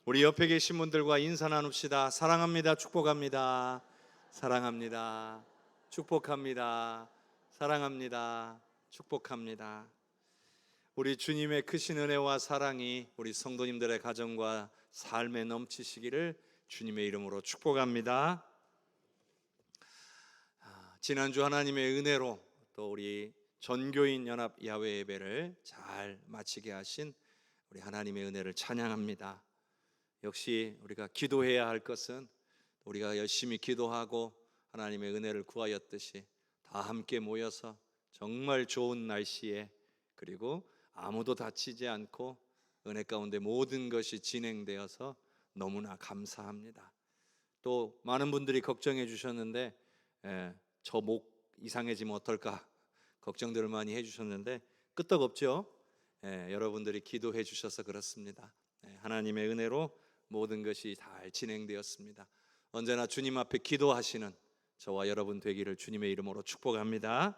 우리 옆에 계신 분들과 인사 나눕시다. 사랑합니다. 축복합니다. 사랑합니다. 축복합니다. 사랑합니다. 축복합니다. 우리 주님의 크신 은혜와 사랑이 우리 성도님들의 가정과 삶에 넘치시기를 주님의 이름으로 축복합니다. 지난주 하나님의 은혜로 또 우리 전교인 연합 야외 예배를 잘 마치게 하신 우리 하나님의 은혜를 찬양합니다. 역시 우리가 기도해야 할 것은 우리가 열심히 기도하고 하나님의 은혜를 구하였듯이 다 함께 모여서 정말 좋은 날씨에, 그리고 아무도 다치지 않고 은혜 가운데 모든 것이 진행되어서 너무나 감사합니다. 또 많은 분들이 걱정해 주셨는데 저 목 이상해지면 어떨까 걱정들을 많이 해주셨는데 끄떡없죠. 여러분들이 기도해 주셔서 그렇습니다. 하나님의 은혜로 모든 것이 잘 진행되었습니다. 언제나 주님 앞에 기도하시는 저와 여러분 되기를 주님의 이름으로 축복합니다.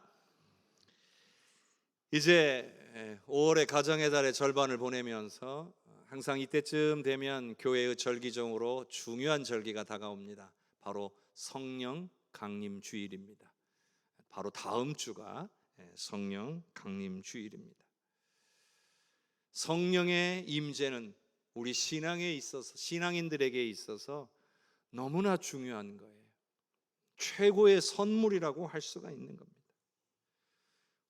이제 5월의 가정의 달의 절반을 보내면서 항상 이때쯤 되면 교회의 절기종으로 중요한 절기가 다가옵니다. 바로 성령 강림 주일입니다. 바로 다음 주가 성령 강림 주일입니다. 성령의 임재는 우리 신앙에 있어서, 신앙인들에게 있어서 너무나 중요한 거예요. 최고의 선물이라고 할 수가 있는 겁니다.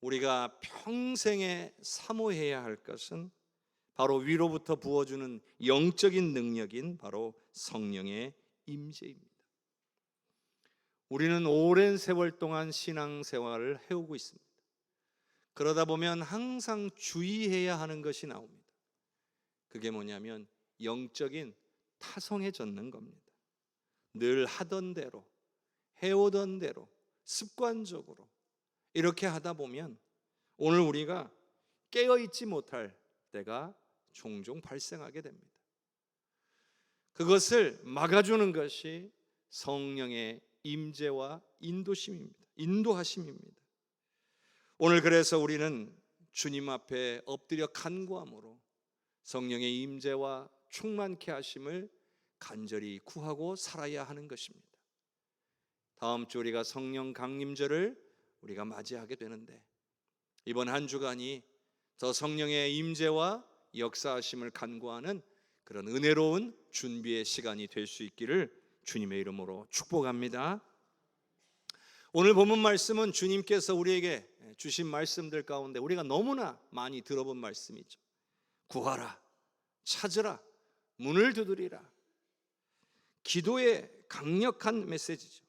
우리가 평생에 사모해야 할 것은 바로 위로부터 부어주는 영적인 능력인 바로 성령의 임재입니다. 우리는 오랜 세월 동안 신앙생활을 해오고 있습니다. 그러다 보면 항상 주의해야 하는 것이 나옵니다. 그게 뭐냐면 영적인 타성에 젖는 겁니다. 늘 하던 대로, 해오던 대로, 습관적으로 이렇게 하다 보면 오늘 우리가 깨어있지 못할 때가 종종 발생하게 됩니다. 그것을 막아주는 것이 성령의 임재와 인도하심입니다. 오늘 그래서 우리는 주님 앞에 엎드려 간구함으로 성령의 임재와 충만케 하심을 간절히 구하고 살아야 하는 것입니다. 다음 주 우리가 성령 강림절을 우리가 맞이하게 되는데, 이번 한 주간이 더 성령의 임재와 역사하심을 간구하는 그런 은혜로운 준비의 시간이 될 수 있기를 주님의 이름으로 축복합니다. 오늘 본문 말씀은 주님께서 우리에게 주신 말씀들 가운데 우리가 너무나 많이 들어본 말씀이죠. 구하라, 찾으라, 문을 두드리라. 기도의 강력한 메시지죠.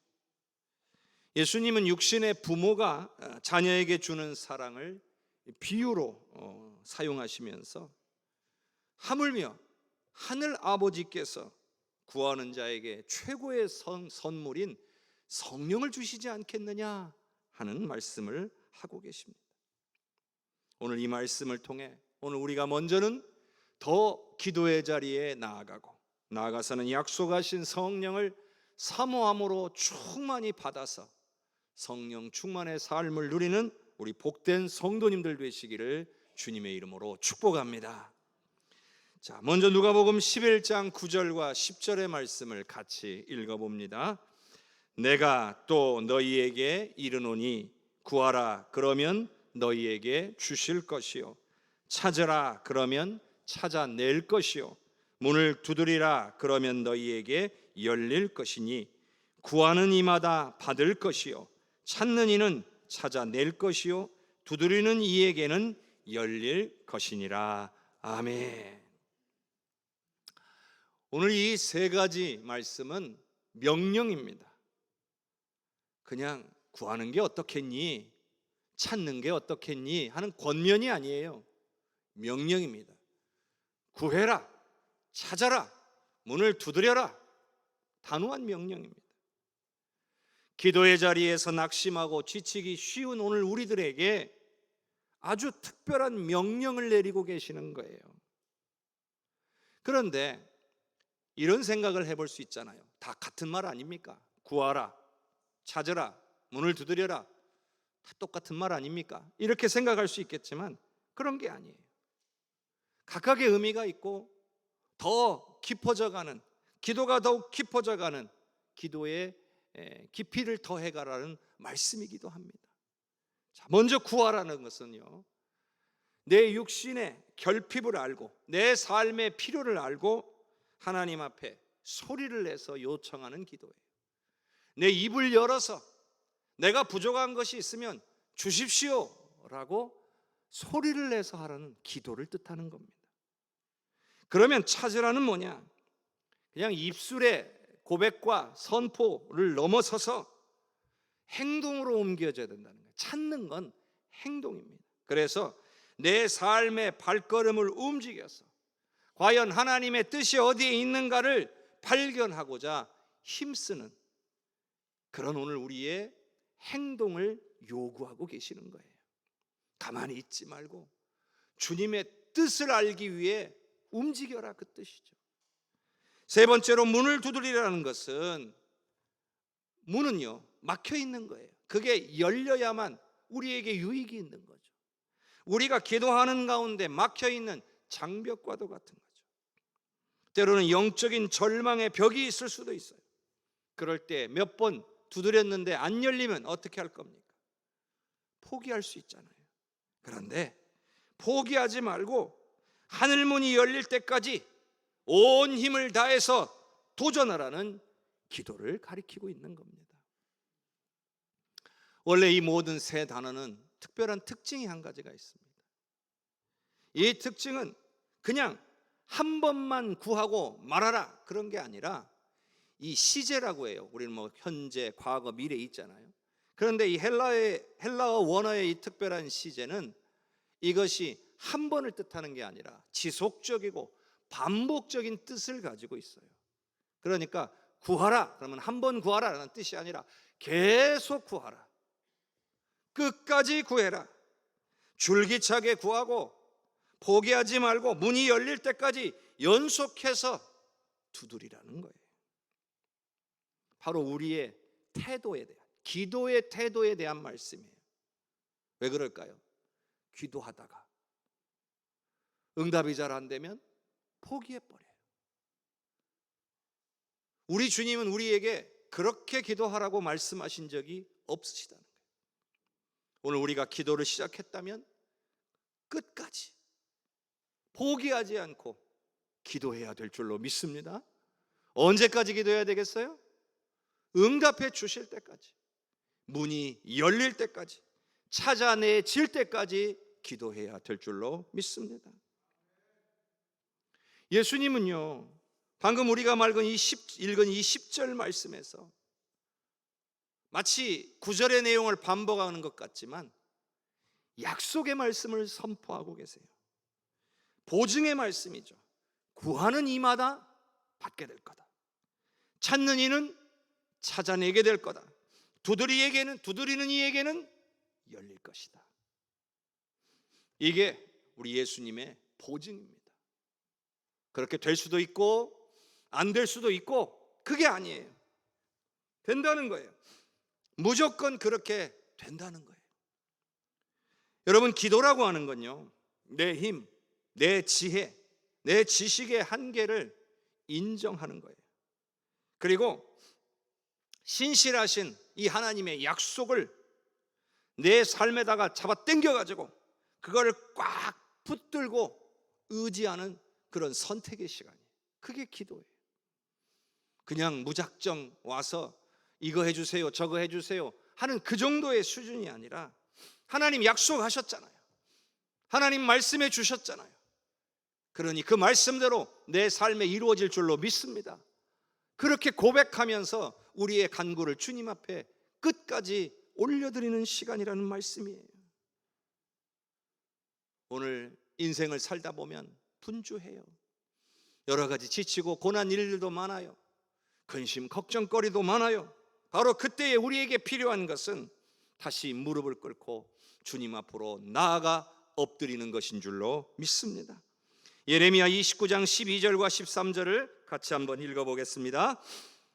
예수님은 육신의 부모가 자녀에게 주는 사랑을 비유로 사용하시면서 하물며 하늘 아버지께서 구하는 자에게 최고의 선물인 성령을 주시지 않겠느냐 하는 말씀을 하고 계십니다. 오늘 이 말씀을 통해 오늘 우리가 먼저는 더 기도의 자리에 나아가서는 약속하신 성령을 사모함으로 충만히 받아서 성령 충만의 삶을 누리는 우리 복된 성도님들 되시기를 주님의 이름으로 축복합니다. 자, 먼저 누가복음 11장 9절과 10절의 말씀을 같이 읽어봅니다. 내가 또 너희에게 이르노니 구하라 그러면 너희에게 주실 것이요, 찾으라 그러면 찾아낼 것이요, 문을 두드리라 그러면 너희에게 열릴 것이니 구하는 이마다 받을 것이요, 찾는 이는 찾아낼 것이요, 두드리는 이에게는 열릴 것이니라. 아멘. 오늘 이 세 가지 말씀은 명령입니다. 그냥 구하는 게 어떻겠니, 찾는 게 어떻겠니 하는 권면이 아니에요. 명령입니다. 구해라, 찾아라, 문을 두드려라. 단호한 명령입니다. 기도의 자리에서 낙심하고 지치기 쉬운 오늘 우리들에게 아주 특별한 명령을 내리고 계시는 거예요. 그런데 이런 생각을 해볼 수 있잖아요. 다 같은 말 아닙니까? 구하라, 찾으라, 문을 두드려라, 다 똑같은 말 아닙니까? 이렇게 생각할 수 있겠지만 그런 게 아니에요. 각각의 의미가 있고 더 깊어져가는, 기도가 더욱 깊어져가는 기도의 깊이를 더해가라는 말씀이기도 합니다. 자, 먼저 구하라는 것은요, 내 육신의 결핍을 알고 내 삶의 필요를 알고 하나님 앞에 소리를 내서 요청하는 기도예요. 내 입을 열어서 내가 부족한 것이 있으면 주십시오 라고 소리를 내서 하라는 기도를 뜻하는 겁니다. 그러면 찾으라는 뭐냐? 그냥 입술의 고백과 선포를 넘어서서 행동으로 옮겨져야 된다는 거예요. 찾는 건 행동입니다. 그래서 내 삶의 발걸음을 움직여서 과연 하나님의 뜻이 어디에 있는가를 발견하고자 힘쓰는 그런 오늘 우리의 행동을 요구하고 계시는 거예요. 가만히 있지 말고 주님의 뜻을 알기 위해 움직여라, 그 뜻이죠. 세 번째로 문을 두드리라는 것은, 문은요 막혀 있는 거예요. 그게 열려야만 우리에게 유익이 있는 거죠. 우리가 기도하는 가운데 막혀 있는 장벽과도 같은 거죠. 때로는 영적인 절망의 벽이 있을 수도 있어요. 그럴 때 몇 번 두드렸는데 안 열리면 어떻게 할 겁니까? 포기할 수 있잖아요. 그런데 포기하지 말고 하늘문이 열릴 때까지 온 힘을 다해서 도전하라는 기도를 가리키고 있는 겁니다. 원래 이 모든 세 단어는 특별한 특징이 한 가지가 있습니다. 이 특징은 그냥 한 번만 구하고 말하라 그런 게 아니라, 이 시제라고 해요. 우리는 뭐 현재, 과거, 미래 있잖아요. 그런데 이 헬라어 원어의 이 특별한 시제는 이것이 한 번을 뜻하는 게 아니라 지속적이고 반복적인 뜻을 가지고 있어요. 그러니까 구하라 그러면 한 번 구하라라는 뜻이 아니라 계속 구하라, 끝까지 구해라, 줄기차게 구하고 포기하지 말고 문이 열릴 때까지 연속해서 두드리라는 거예요. 바로 우리의 태도에 대한, 기도의 태도에 대한 말씀이에요. 왜 그럴까요? 기도하다가 응답이 잘 안 되면 포기해버려요. 우리 주님은 우리에게 그렇게 기도하라고 말씀하신 적이 없으시다는 거예요. 오늘 우리가 기도를 시작했다면 끝까지 포기하지 않고 기도해야 될 줄로 믿습니다. 언제까지 기도해야 되겠어요? 응답해 주실 때까지, 문이 열릴 때까지, 찾아내질 때까지 기도해야 될 줄로 믿습니다. 예수님은요, 방금 우리가 읽은 이 10절 말씀에서 마치 9절의 내용을 반복하는 것 같지만 약속의 말씀을 선포하고 계세요. 보증의 말씀이죠. 구하는 이마다 받게 될 거다. 찾는 이는 찾아내게 될 거다. 두드리는 이에게는 열릴 것이다. 이게 우리 예수님의 보증입니다. 그렇게 될 수도 있고 안 될 수도 있고, 그게 아니에요. 된다는 거예요. 무조건 그렇게 된다는 거예요. 여러분, 기도라고 하는 건요, 내 힘, 내 지혜, 내 지식의 한계를 인정하는 거예요. 그리고 신실하신 이 하나님의 약속을 내 삶에다가 잡아 당겨가지고 그걸 꽉 붙들고 의지하는 그런 선택의 시간이에요. 그게 기도예요. 그냥 무작정 와서 이거 해주세요, 저거 해주세요 하는 그 정도의 수준이 아니라, 하나님 약속하셨잖아요. 하나님 말씀해 주셨잖아요. 그러니 그 말씀대로 내 삶에 이루어질 줄로 믿습니다. 그렇게 고백하면서 우리의 간구를 주님 앞에 끝까지 올려드리는 시간이라는 말씀이에요. 오늘 인생을 살다 보면 분주해요. 여러 가지 지치고 고난 일들도 많아요. 근심 걱정거리도 많아요. 바로 그때에 우리에게 필요한 것은 다시 무릎을 꿇고 주님 앞으로 나아가 엎드리는 것인 줄로 믿습니다. 예레미야 29장 12절과 13절을 같이 한번 읽어보겠습니다.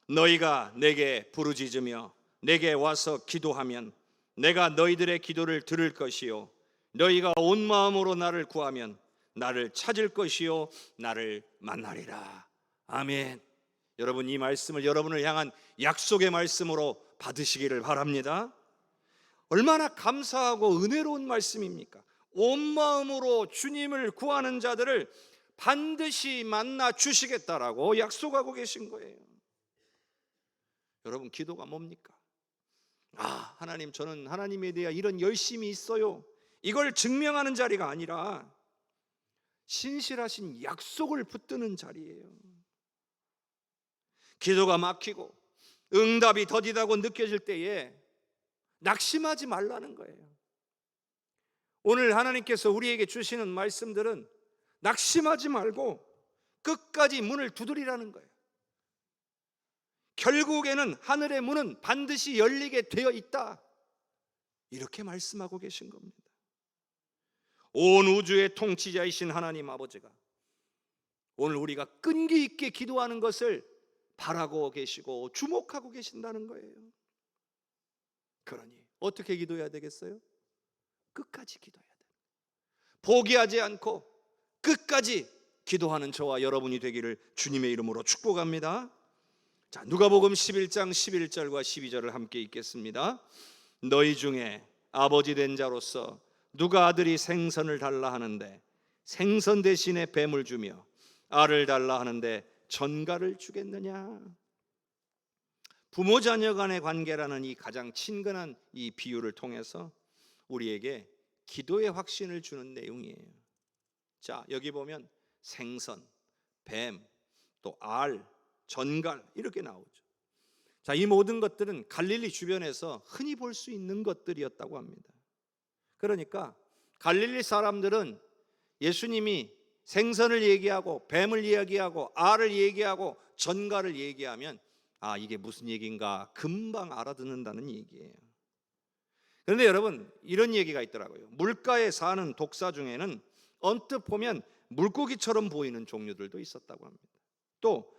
너희가 내게 부르짖으며 내게 와서 기도하면 내가 너희들의 기도를 들을 것이요, 너희가 온 마음으로 나를 구하면 나를 찾을 것이요 나를 만나리라. 아멘. 여러분, 이 말씀을 여러분을 향한 약속의 말씀으로 받으시기를 바랍니다. 얼마나 감사하고 은혜로운 말씀입니까? 온 마음으로 주님을 구하는 자들을 반드시 만나 주시겠다라고 약속하고 계신 거예요. 여러분, 기도가 뭡니까? 하나님, 저는 하나님에 대해 이런 열심이 있어요, 이걸 증명하는 자리가 아니라 신실하신 약속을 붙드는 자리예요. 기도가 막히고 응답이 더디다고 느껴질 때에 낙심하지 말라는 거예요. 오늘 하나님께서 우리에게 주시는 말씀들은 낙심하지 말고 끝까지 문을 두드리라는 거예요. 결국에는 하늘의 문은 반드시 열리게 되어 있다, 이렇게 말씀하고 계신 겁니다. 온 우주의 통치자이신 하나님 아버지가 오늘 우리가 끈기 있게 기도하는 것을 바라고 계시고 주목하고 계신다는 거예요. 그러니 어떻게 기도해야 되겠어요? 끝까지 기도해야 돼요. 포기하지 않고 끝까지 기도하는 저와 여러분이 되기를 주님의 이름으로 축복합니다. 자, 누가복음 11장 11절과 12절을 함께 읽겠습니다. 너희 중에 아버지 된 자로서 누가 아들이 생선을 달라 하는데 생선 대신에 뱀을 주며 알을 달라 하는데 전갈을 주겠느냐? 부모 자녀 간의 관계라는 이 가장 친근한 이 비유를 통해서 우리에게 기도의 확신을 주는 내용이에요. 자, 여기 보면 생선, 뱀, 또 알, 전갈 이렇게 나오죠. 자, 이 모든 것들은 갈릴리 주변에서 흔히 볼 수 있는 것들이었다고 합니다. 그러니까 갈릴리 사람들은 예수님이 생선을 얘기하고 뱀을 얘기하고 알을 얘기하고 전갈을 얘기하면 이게 무슨 얘기인가 금방 알아듣는다는 얘기예요. 그런데 여러분, 이런 얘기가 있더라고요. 물가에 사는 독사 중에는 언뜻 보면 물고기처럼 보이는 종류들도 있었다고 합니다. 또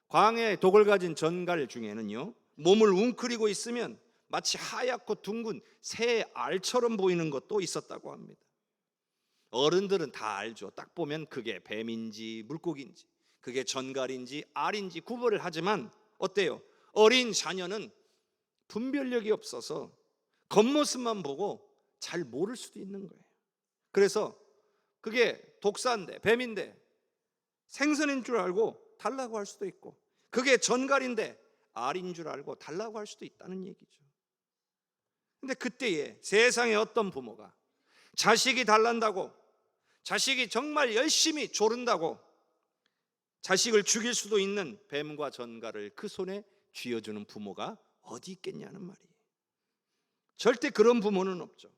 광해에 독을 가진 전갈 중에는요, 몸을 웅크리고 있으면 마치 하얗고 둥근 새 알처럼 보이는 것도 있었다고 합니다. 어른들은 다 알죠. 딱 보면 그게 뱀인지 물고기인지, 그게 전갈인지 알인지 구별을 하지만 어때요? 어린 자녀는 분별력이 없어서 겉모습만 보고 잘 모를 수도 있는 거예요. 그래서 그게 독사인데 뱀인데 생선인 줄 알고 달라고 할 수도 있고, 그게 전갈인데 알인 줄 알고 달라고 할 수도 있다는 얘기죠. 근데 그때에 세상에 어떤 부모가 자식이 달란다고, 자식이 정말 열심히 조른다고 자식을 죽일 수도 있는 뱀과 전갈을 그 손에 쥐어주는 부모가 어디 있겠냐는 말이에요. 절대 그런 부모는 없죠.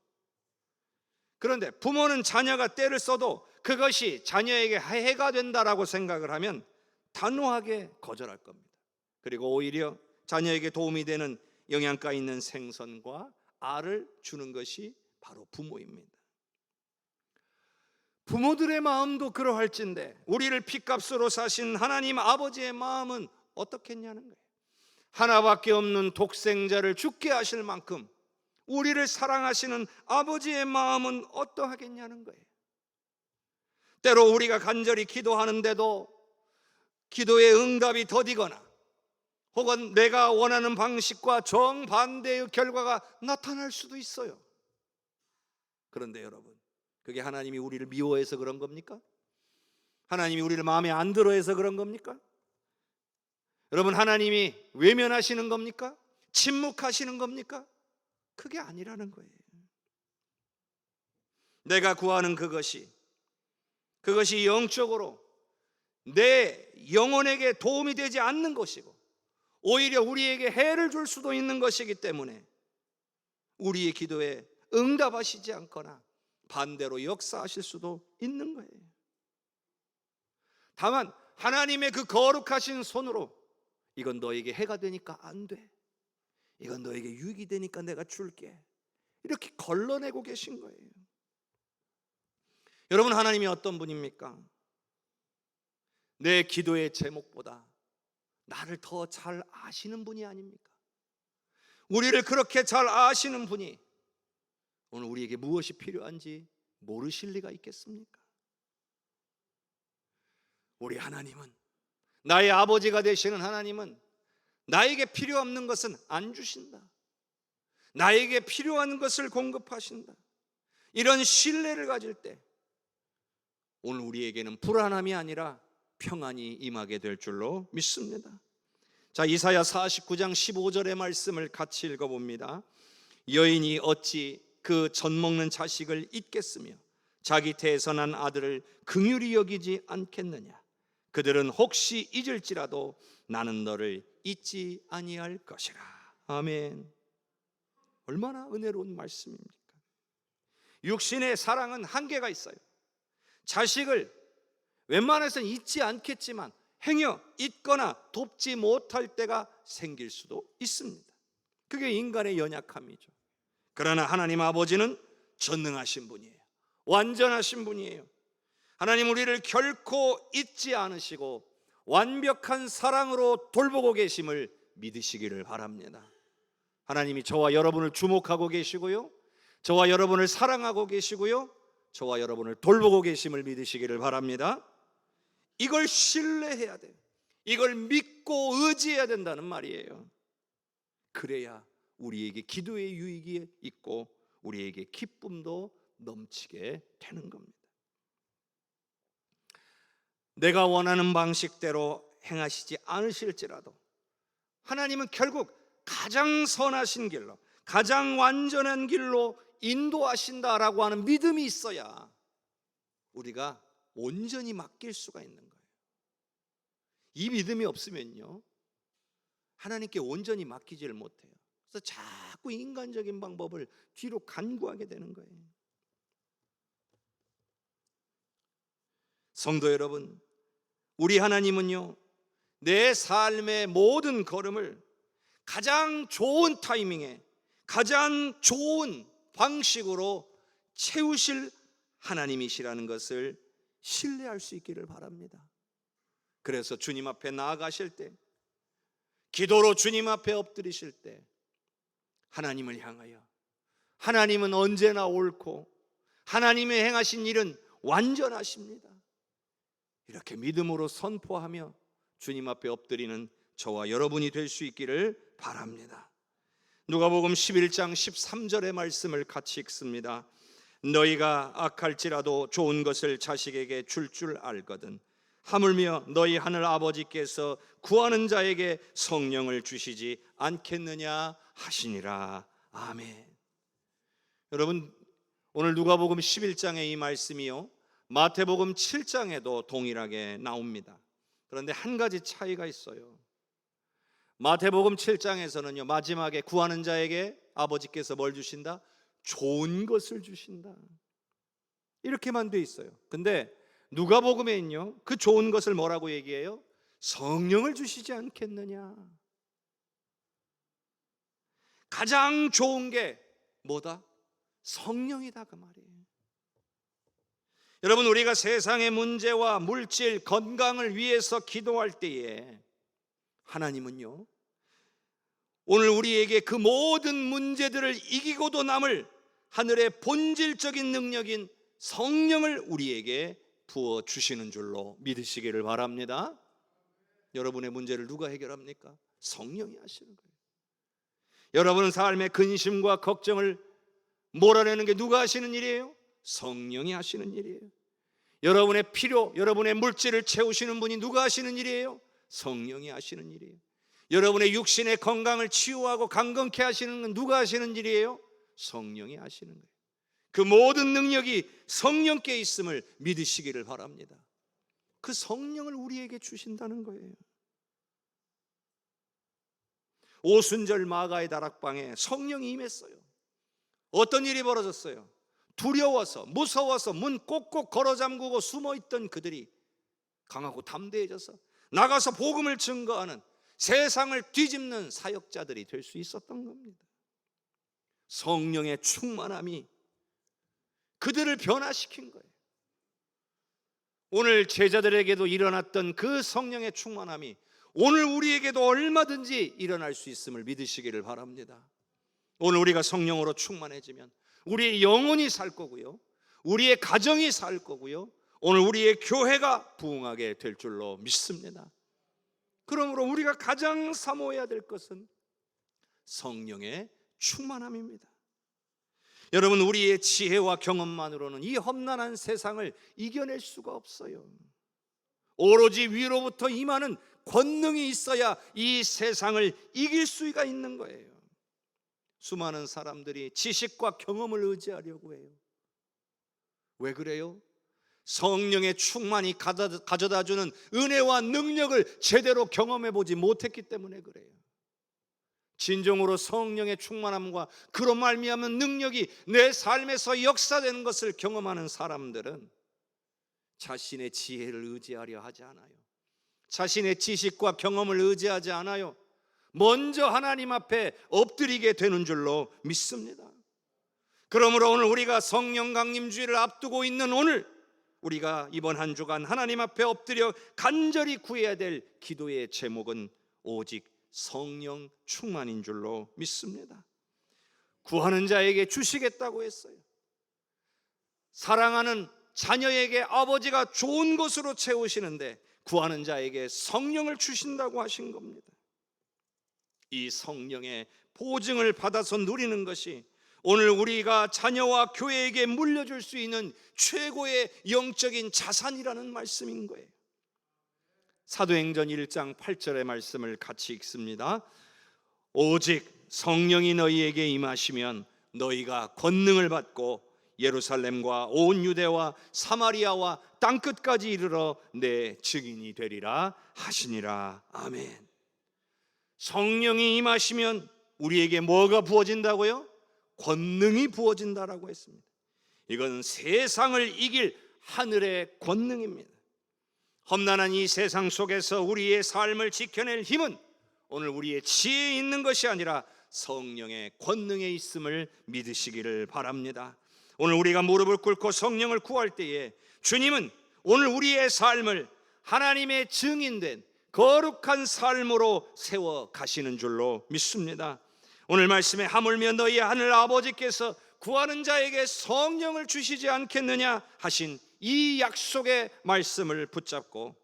그런데 부모는 자녀가 때를 써도 그것이 자녀에게 해가 된다라고 생각을 하면 단호하게 거절할 겁니다. 그리고 오히려 자녀에게 도움이 되는 영양가 있는 생선과 알을 주는 것이 바로 부모입니다. 부모들의 마음도 그러할진데 우리를 핏값으로 사신 하나님 아버지의 마음은 어떻겠냐는 거예요. 하나밖에 없는 독생자를 죽게 하실 만큼 우리를 사랑하시는 아버지의 마음은 어떠하겠냐는 거예요. 때로 우리가 간절히 기도하는데도 기도의 응답이 더디거나 혹은 내가 원하는 방식과 정반대의 결과가 나타날 수도 있어요. 그런데 여러분, 그게 하나님이 우리를 미워해서 그런 겁니까? 하나님이 우리를 마음에 안 들어 해서 그런 겁니까? 여러분, 하나님이 외면하시는 겁니까? 침묵하시는 겁니까? 그게 아니라는 거예요. 내가 구하는 그것이 영적으로 내 영혼에게 도움이 되지 않는 것이고 오히려 우리에게 해를 줄 수도 있는 것이기 때문에 우리의 기도에 응답하시지 않거나 반대로 역사하실 수도 있는 거예요. 다만 하나님의 그 거룩하신 손으로 이건 너에게 해가 되니까 안 돼, 이건 너에게 유익이 되니까 내가 줄게, 이렇게 걸러내고 계신 거예요. 여러분, 하나님이 어떤 분입니까? 내 기도의 제목보다 나를 더 잘 아시는 분이 아닙니까? 우리를 그렇게 잘 아시는 분이 오늘 우리에게 무엇이 필요한지 모르실 리가 있겠습니까? 우리 하나님은 나의 아버지가 되시는 하나님은 나에게 필요 없는 것은 안 주신다. 나에게 필요한 것을 공급하신다. 이런 신뢰를 가질 때 오늘 우리에게는 불안함이 아니라 평안이 임하게 될 줄로 믿습니다. 자, 이사야 49장 15절의 말씀을 같이 읽어봅니다. 여인이 어찌 그 젖먹는 자식을 잊겠으며 자기 태에서 난 아들을 긍휼히 여기지 않겠느냐. 그들은 혹시 잊을지라도 나는 너를 잊지 아니할 것이라. 아멘. 얼마나 은혜로운 말씀입니까? 육신의 사랑은 한계가 있어요. 자식을 웬만해서는 잊지 않겠지만 행여 잊거나 돕지 못할 때가 생길 수도 있습니다. 그게 인간의 연약함이죠. 그러나 하나님 아버지는 전능하신 분이에요. 완전하신 분이에요. 하나님 우리를 결코 잊지 않으시고 완벽한 사랑으로 돌보고 계심을 믿으시기를 바랍니다. 하나님이 저와 여러분을 주목하고 계시고요, 저와 여러분을 사랑하고 계시고요, 저와 여러분을 돌보고 계심을 믿으시기를 바랍니다. 이걸 신뢰해야 돼요. 이걸 믿고 의지해야 된다는 말이에요. 그래야 우리에게 기도의 유익이 있고 우리에게 기쁨도 넘치게 되는 겁니다. 내가 원하는 방식대로 행하시지 않으실지라도 하나님은 결국 가장 선하신 길로, 가장 완전한 길로 인도하신다라고 하는 믿음이 있어야 우리가 온전히 맡길 수가 있는 거예요. 이 믿음이 없으면요, 하나님께 온전히 맡기지를 못해요. 그래서 자꾸 인간적인 방법을 뒤로 간구하게 되는 거예요. 성도 여러분, 우리 하나님은요, 내 삶의 모든 걸음을 가장 좋은 타이밍에 가장 좋은 방식으로 채우실 하나님이시라는 것을 신뢰할 수 있기를 바랍니다. 그래서 주님 앞에 나아가실 때, 기도로 주님 앞에 엎드리실 때 하나님을 향하여 하나님은 언제나 옳고 하나님의 행하신 일은 완전하십니다, 이렇게 믿음으로 선포하며 주님 앞에 엎드리는 저와 여러분이 될 수 있기를 바랍니다. 누가복음 11장 13절의 말씀을 같이 읽습니다. 너희가 악할지라도 좋은 것을 자식에게 줄 알거든 하물며 너희 하늘 아버지께서 구하는 자에게 성령을 주시지 않겠느냐 하시니라. 아멘. 여러분, 오늘 누가복음 11장의 이 말씀이요, 마태복음 7장에도 동일하게 나옵니다. 그런데 한 가지 차이가 있어요. 마태복음 7장에서는요, 마지막에 구하는 자에게 아버지께서 뭘 주신다? 좋은 것을 주신다, 이렇게만 돼 있어요. 근데 누가복음에는요, 그 좋은 것을 뭐라고 얘기해요? 성령을 주시지 않겠느냐. 가장 좋은 게 뭐다? 성령이다, 그 말이에요. 여러분, 우리가 세상의 문제와 물질, 건강을 위해서 기도할 때에 하나님은요, 오늘 우리에게 그 모든 문제들을 이기고도 남을 하늘의 본질적인 능력인 성령을 우리에게 부어주시는 줄로 믿으시기를 바랍니다. 여러분의 문제를 누가 해결합니까? 성령이 하시는 거예요. 여러분의 삶의 근심과 걱정을 몰아내는 게 누가 하시는 일이에요? 성령이 하시는 일이에요. 여러분의 필요, 여러분의 물질을 채우시는 분이 누가 하시는 일이에요? 성령이 하시는 일이에요. 여러분의 육신의 건강을 치유하고 강건케 하시는 건 누가 하시는 일이에요? 성령이 하시는 거예요. 그 모든 능력이 성령께 있음을 믿으시기를 바랍니다. 그 성령을 우리에게 주신다는 거예요. 오순절 마가의 다락방에 성령이 임했어요. 어떤 일이 벌어졌어요? 두려워서, 무서워서 문 꼭꼭 걸어 잠그고 숨어있던 그들이 강하고 담대해져서 나가서 복음을 증거하는, 세상을 뒤집는 사역자들이 될 수 있었던 겁니다. 성령의 충만함이 그들을 변화시킨 거예요. 오늘 제자들에게도 일어났던 그 성령의 충만함이 오늘 우리에게도 얼마든지 일어날 수 있음을 믿으시기를 바랍니다. 오늘 우리가 성령으로 충만해지면 우리의 영혼이 살 거고요, 우리의 가정이 살 거고요, 오늘 우리의 교회가 부흥하게 될 줄로 믿습니다. 그러므로 우리가 가장 사모해야 될 것은 성령의 충만함입니다. 여러분, 우리의 지혜와 경험만으로는 이 험난한 세상을 이겨낼 수가 없어요. 오로지 위로부터 임하는 권능이 있어야 이 세상을 이길 수가 있는 거예요. 수많은 사람들이 지식과 경험을 의지하려고 해요. 왜 그래요? 성령의 충만이 가져다주는 은혜와 능력을 제대로 경험해 보지 못했기 때문에 그래요. 진정으로 성령의 충만함과 그로 말미암은 능력이 내 삶에서 역사되는 것을 경험하는 사람들은 자신의 지혜를 의지하려 하지 않아요. 자신의 지식과 경험을 의지하지 않아요. 먼저 하나님 앞에 엎드리게 되는 줄로 믿습니다. 그러므로 오늘 우리가 성령 강림주의를 앞두고 있는 오늘, 우리가 이번 한 주간 하나님 앞에 엎드려 간절히 구해야 될 기도의 제목은 오직 성령 충만인 줄로 믿습니다. 구하는 자에게 주시겠다고 했어요. 사랑하는 자녀에게 아버지가 좋은 것으로 채우시는데 구하는 자에게 성령을 주신다고 하신 겁니다. 이 성령의 보증을 받아서 누리는 것이 오늘 우리가 자녀와 교회에게 물려줄 수 있는 최고의 영적인 자산이라는 말씀인 거예요. 사도행전 1장 8절의 말씀을 같이 읽습니다. 오직 성령이 너희에게 임하시면 너희가 권능을 받고 예루살렘과 온 유대와 사마리아와 땅끝까지 이르러 내 증인이 되리라 하시니라. 아멘. 성령이 임하시면 우리에게 뭐가 부어진다고요? 권능이 부어진다라고 했습니다. 이건 세상을 이길 하늘의 권능입니다. 험난한 이 세상 속에서 우리의 삶을 지켜낼 힘은 오늘 우리의 지혜에 있는 것이 아니라 성령의 권능에 있음을 믿으시기를 바랍니다. 오늘 우리가 무릎을 꿇고 성령을 구할 때에 주님은 오늘 우리의 삶을 하나님의 증인된 거룩한 삶으로 세워 가시는 줄로 믿습니다. 오늘 말씀에 하물며 너희 하늘 아버지께서 구하는 자에게 성령을 주시지 않겠느냐 하신 이 약속의 말씀을 붙잡고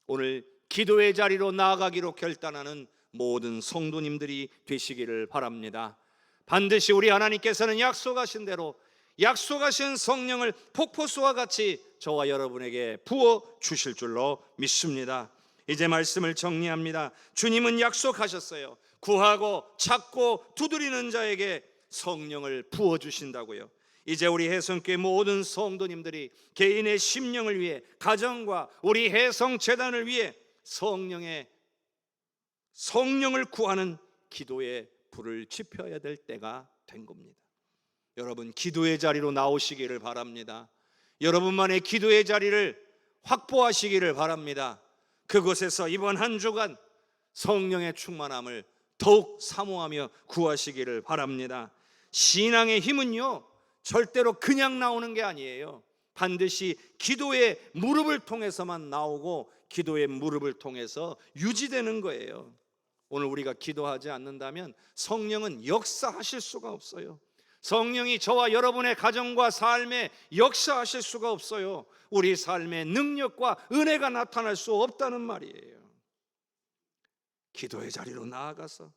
오늘 기도의 자리로 나아가기로 결단하는 모든 성도님들이 되시기를 바랍니다. 반드시 우리 하나님께서는 약속하신 대로 약속하신 성령을 폭포수와 같이 저와 여러분에게 부어 주실 줄로 믿습니다. 이제 말씀을 정리합니다. 주님은 약속하셨어요. 구하고 찾고 두드리는 자에게 성령을 부어 주신다고요. 이제 우리 해성교회 모든 성도님들이 개인의 심령을 위해, 가정과 우리 해성재단을 위해 성령을 구하는 기도의 불을 지펴야 될 때가 된 겁니다. 여러분, 기도의 자리로 나오시기를 바랍니다. 여러분만의 기도의 자리를 확보하시기를 바랍니다. 그곳에서 이번 한 주간 성령의 충만함을 더욱 사모하며 구하시기를 바랍니다. 신앙의 힘은요, 절대로 그냥 나오는 게 아니에요. 반드시 기도의 무릎을 통해서만 나오고 기도의 무릎을 통해서 유지되는 거예요. 오늘 우리가 기도하지 않는다면 성령은 역사하실 수가 없어요. 성령이 저와 여러분의 가정과 삶에 역사하실 수가 없어요. 우리 삶의 능력과 은혜가 나타날 수 없다는 말이에요. 기도의 자리로 나아가서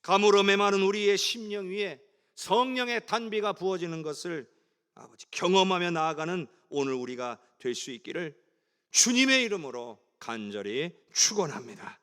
가물어 메마른 우리의 심령 위에 성령의 단비가 부어지는 것을 아버지 경험하며 나아가는 오늘 우리가 될 수 있기를 주님의 이름으로 간절히 축원합니다.